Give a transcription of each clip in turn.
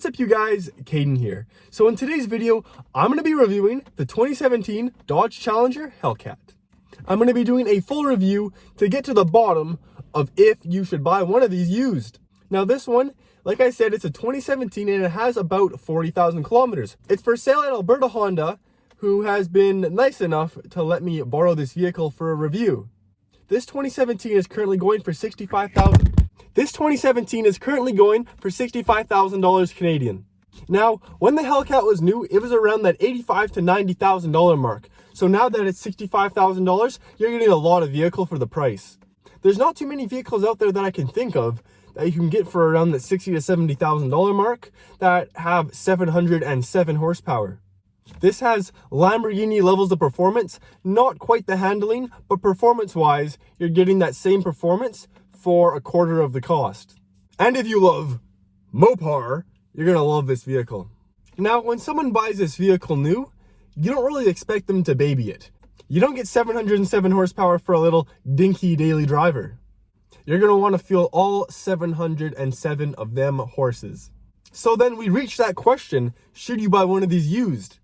What's up you guys, Caden here. So in today's video, I'm going to be reviewing the 2017 Dodge Challenger Hellcat. I'm going to be doing a full review to get to the bottom of if you should buy one of these used. Now this one, like I said, it's a 2017 and it has about 40,000 kilometers. It's for sale at Alberta Honda, who has been nice enough to let me borrow this vehicle for a review. This 2017 is currently going for $65,000. This 2017 is currently going for $65,000 Canadian. Now, when the Hellcat was new, it was around that $85,000 to $90,000 mark. So now that it's $65,000, you're getting a lot of vehicle for the price. There's not too many vehicles out there that I can think of that you can get for around that $60,000 to $70,000 mark that have 707 horsepower. This has Lamborghini levels of performance, not quite the handling, but performance-wise, you're getting that same performance for a quarter of the cost. And if you love Mopar, you're gonna love this vehicle. Now, when someone buys this vehicle new, you don't really expect them to baby it. You don't get 707 horsepower for a little dinky daily driver. You're gonna wanna feel all 707 of them horses. So then we reach that question, should you buy one of these used?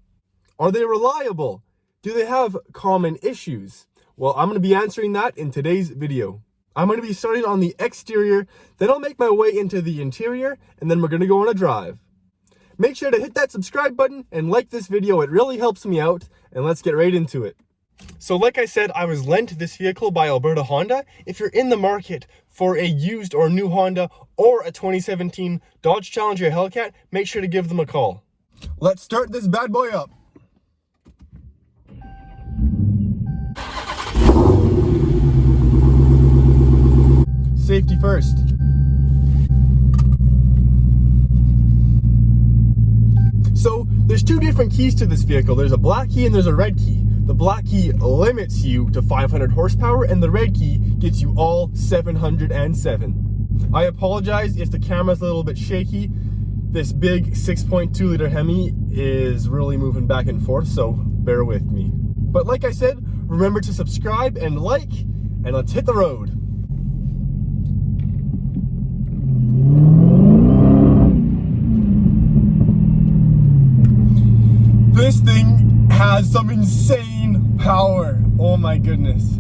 Are they reliable? Do they have common issues? Well, I'm gonna be answering that in today's video. I'm going to be starting on the exterior, then I'll make my way into the interior, and then we're going to go on a drive. Make sure to hit that subscribe button and like this video, it really helps me out, and let's get right into it. So like I said, I was lent this vehicle by Alberta Honda. If you're in the market for a used or new Honda or a 2017 Dodge Challenger Hellcat, make sure to give them a call. Let's start this bad boy up. Safety first. So there's two different keys to this vehicle. There's a black key and there's a red key. The black key limits you to 500 horsepower and the red key gets you all 707. I apologize if the camera's a little bit shaky. This big 6.2 liter Hemi is really moving back and forth, so bear with me. But like I said, remember to subscribe and like, and let's hit the road. This thing has some insane power. Oh my goodness.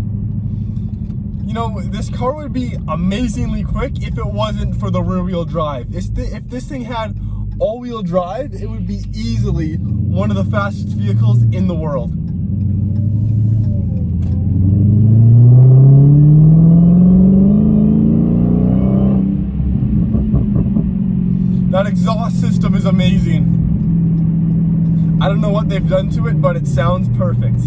You know, this car would be amazingly quick if it wasn't for the rear wheel drive. If this thing had all wheel drive, it would be easily one of the fastest vehicles in the world. That exhaust system is amazing. I don't know what they've done to it, but it sounds perfect.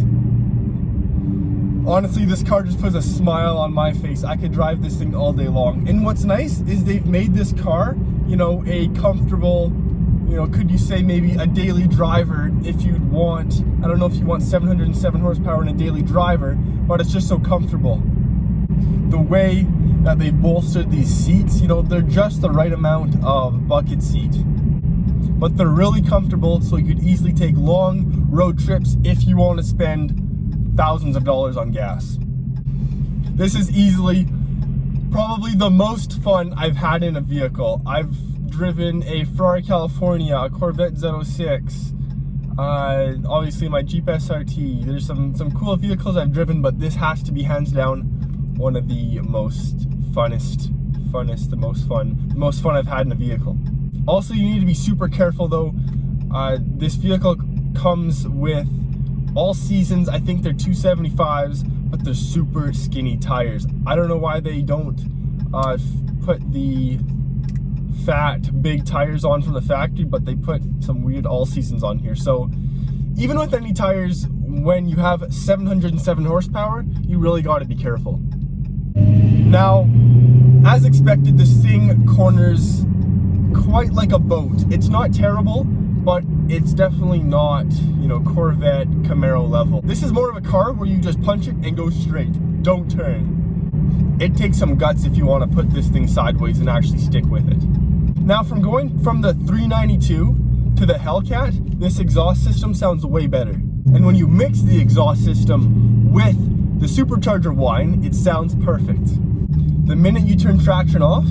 Honestly, this car just puts a smile on my face. I could drive this thing all day long. And what's nice is they've made this car, you know, a comfortable, you know, could you say maybe a daily driver if you'd want, I don't know if you want 707 horsepower in a daily driver, but it's just so comfortable. The way that they've bolstered these seats, you know, they're just the right amount of bucket seat. But they're really comfortable, so you could easily take long road trips if you want to spend thousands of dollars on gas. This is easily probably the most fun I've had in a vehicle. I've driven a Ferrari California, a Corvette Z06, obviously my Jeep SRT. There's some cool vehicles I've driven, but this has to be hands down one of the most fun I've had in a vehicle. Also, you need to be super careful though. This vehicle comes with all seasons, I think they're 275s, but they're super skinny tires. I don't know why they don't put the fat, big tires on from the factory, but they put some weird all seasons on here. So even with any tires, when you have 707 horsepower, you really got to be careful. Now, as expected, this thing corners quite like a boat. It's not terrible, but it's definitely not, you know, Corvette, Camaro level. This is more of a car where you just punch it and go straight. Don't turn. It takes some guts if you want to put this thing sideways and actually stick with it. Now, from going from the 392 to the Hellcat, this exhaust system sounds way better. And when you mix the exhaust system with the supercharger whine, it sounds perfect. The minute you turn traction off,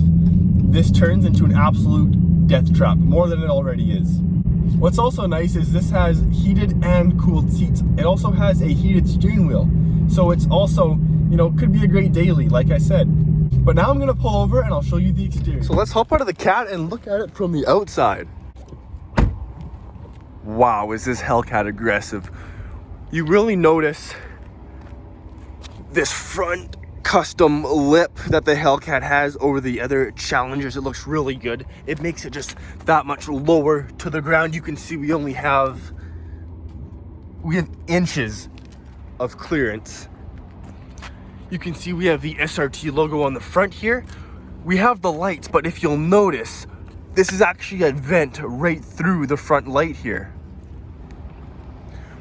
this turns into an absolute death trap, more than it already is. What's also nice is this has heated and cooled seats. It also has a heated steering wheel. So it's also, you know, could be a great daily, like I said. But now I'm gonna pull over and I'll show you the exterior. So let's hop out of the Cat and look at it from the outside. Wow, is this Hellcat aggressive. You really notice this front custom lip that the Hellcat has over the other Challengers. It looks really good. It makes it just that much lower to the ground. You can see we have inches of clearance. You can see we have the SRT logo on the front here. We have the lights, but if you'll notice, this is actually a vent right through the front light here.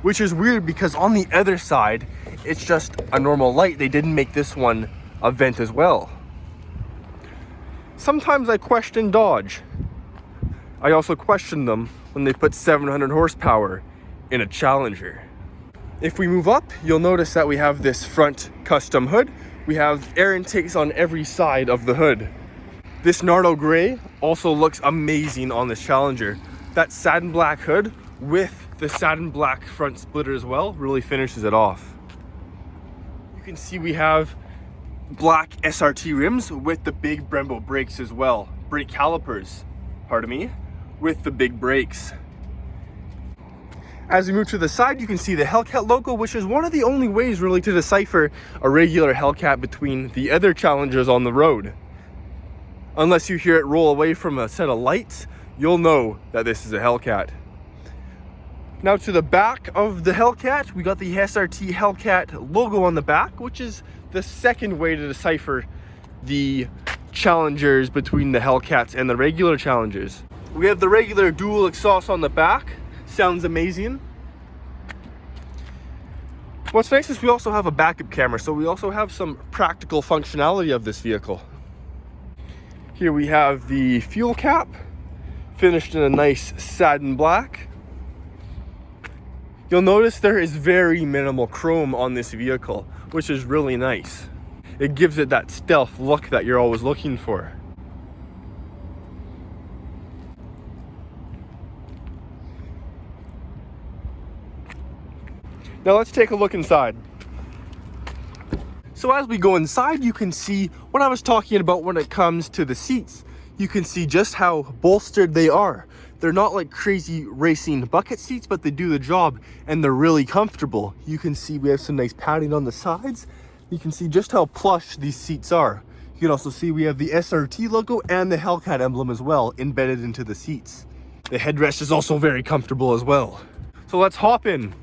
Which is weird because on the other side, it's just a normal light. They didn't make this one a vent as well. Sometimes I question Dodge. I also question them when they put 700 horsepower in a Challenger. If we move up, you'll notice that we have this front custom hood. We have air intakes on every side of the hood. This Nardo gray also looks amazing on this Challenger. That satin black hood with the satin black front splitter as well really finishes it off. You can see we have black SRT rims with the big Brembo brakes as well. Brake calipers, pardon me, with the big brakes. As we move to the side, you can see the Hellcat logo, which is one of the only ways really to decipher a regular Hellcat between the other Challengers on the road. Unless you hear it roll away from a set of lights, you'll know that this is a Hellcat. Now to the back of the Hellcat, we got the SRT Hellcat logo on the back, which is the second way to decipher the Challengers between the Hellcats and the regular Challengers. We have the regular dual exhaust on the back. Sounds amazing. What's nice is we also have a backup camera, so we also have some practical functionality of this vehicle. Here we have the fuel cap, finished in a nice satin black. You'll notice there is very minimal chrome on this vehicle, which is really nice. It gives it that stealth look that you're always looking for. Now let's take a look inside. So as we go inside, you can see what I was talking about when it comes to the seats. You can see just how bolstered they are. They're not like crazy racing bucket seats, but they do the job and they're really comfortable. You can see we have some nice padding on the sides. You can see just how plush these seats are. You can also see we have the SRT logo and the Hellcat emblem as well embedded into the seats. The headrest is also very comfortable as well. So let's hop in.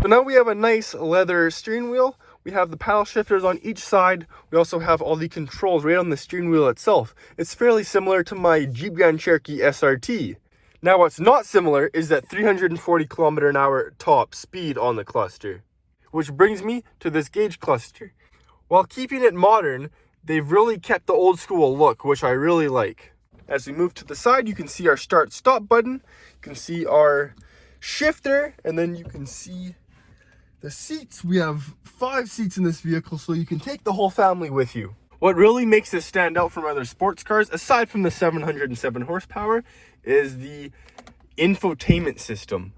So now we have a nice leather steering wheel. We have the paddle shifters on each side. We also have all the controls right on the steering wheel itself. It's fairly similar to my Jeep Grand Cherokee SRT. Now what's not similar is that 340 km/h top speed on the cluster. Which brings me to this gauge cluster. While keeping it modern, they've really kept the old school look, which I really like. As we move to the side, you can see our start stop button. You can see our shifter, and then you can see the seats. We have 5 seats in this vehicle, so you can take the whole family with you. What really makes this stand out from other sports cars, aside from the 707 horsepower, is the infotainment system.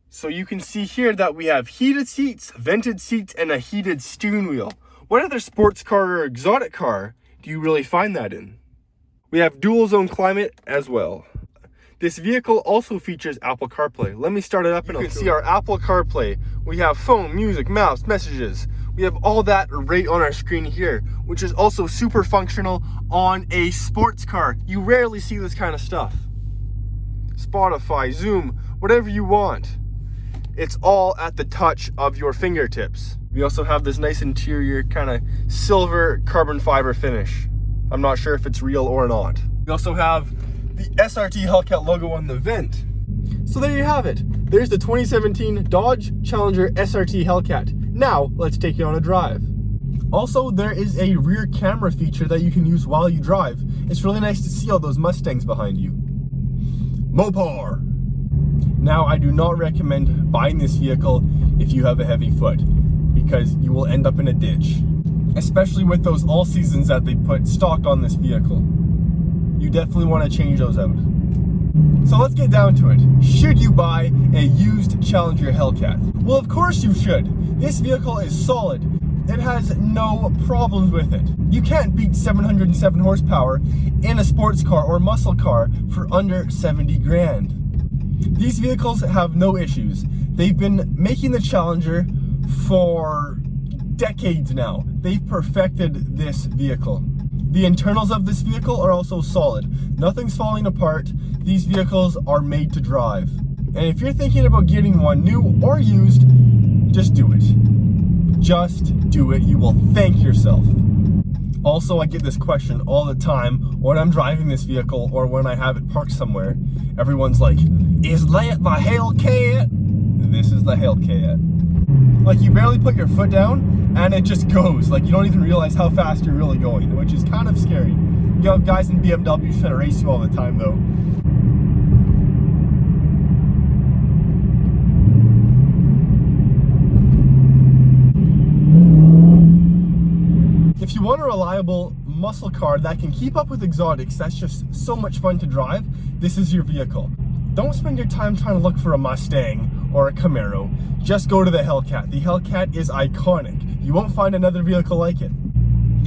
So you can see here that we have heated seats, vented seats, and a heated steering wheel. What other sports car or exotic car do you really find that in? We have dual zone climate as well. This vehicle also features Apple CarPlay. Let me start it up and you can see our Apple CarPlay. We have phone, music, maps, messages. We have all that right on our screen here, which is also super functional on a sports car. You rarely see this kind of stuff. Spotify, Zoom, whatever you want. It's all at the touch of your fingertips. We also have this nice interior kind of silver carbon fiber finish. I'm not sure if it's real or not. We also have the SRT Hellcat logo on the vent. So there you have it. There's the 2017 Dodge Challenger SRT Hellcat. Now let's take it on a drive. Also, there is a rear camera feature that you can use while you drive. It's really nice to see all those Mustangs behind you. Mopar. Now, I do not recommend buying this vehicle if you have a heavy foot, because you will end up in a ditch, especially with those all seasons that they put stock on this vehicle. you definitely want to change those out. So let's get down to it. Should you buy a used Challenger Hellcat? Well, of course you should. This vehicle is solid. It has no problems with it. You can't beat 707 horsepower in a sports car or muscle car for under 70 grand. These vehicles have no issues. They've been making the Challenger for decades now. They've perfected this vehicle. The internals of this vehicle are also solid. Nothing's falling apart. These vehicles are made to drive. And if you're thinking about getting one new or used, just do it. Just do it. You will thank yourself. Also, I get this question all the time when I'm driving this vehicle or when I have it parked somewhere. Everyone's like, is that the Hellcat? This is the Hellcat. Like, you barely put your foot down and it just goes. Like, you don't even realize how fast you're really going, which is kind of scary. You have guys in BMWs trying to race you all the time though. If you want a reliable muscle car that can keep up with exotics, that's just so much fun to drive, this is your vehicle. Don't spend your time trying to look for a Mustang or a Camaro. Just go to the Hellcat. The Hellcat is iconic. You won't find another vehicle like it.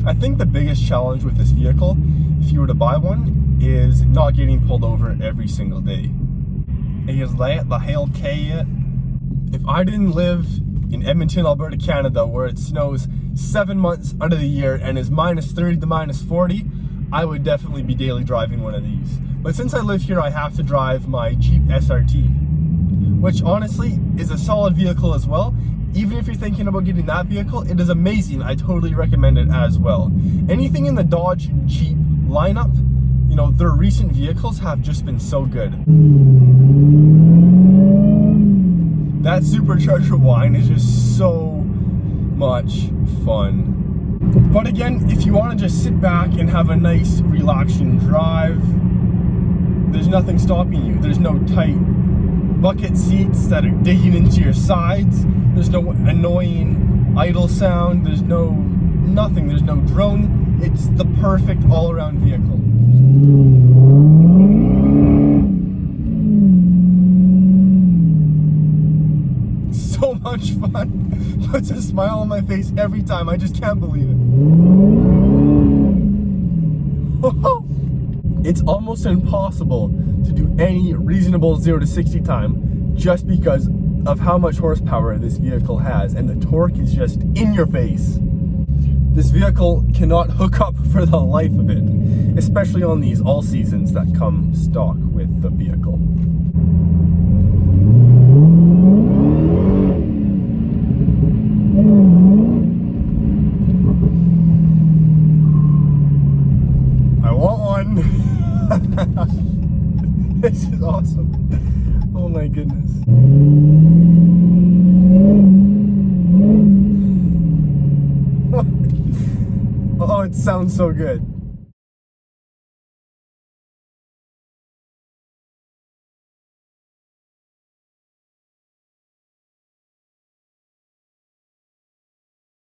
I think the biggest challenge with this vehicle, if you were to buy one, is not getting pulled over every single day. Is that the Hellcat? If I didn't live in Edmonton, Alberta, Canada, where it snows 7 months out of the year and is minus 30 to minus 40, I would definitely be daily driving one of these. But since I live here, I have to drive my Jeep SRT, which honestly is a solid vehicle as well. Even if you're thinking about getting that vehicle, it is amazing. I totally recommend it as well. Anything in the Dodge Jeep lineup, you know, their recent vehicles have just been so good. That supercharger whine is just so much fun. But again, if you want to just sit back and have a nice relaxing drive, there's nothing stopping you. There's no tight bucket seats that are digging into your sides. There's no annoying idle sound. There's nothing. There's no drone. It's the perfect all-around vehicle. So much fun. Puts a smile on my face every time. I just can't believe it. It's almost impossible to do any reasonable 0 to 60 time just because of how much horsepower this vehicle has, and the torque is just in your face. This vehicle cannot hook up for the life of it, especially on these all seasons that come stock with the vehicle. I want one. This is awesome. Oh my goodness. Oh, it sounds so good.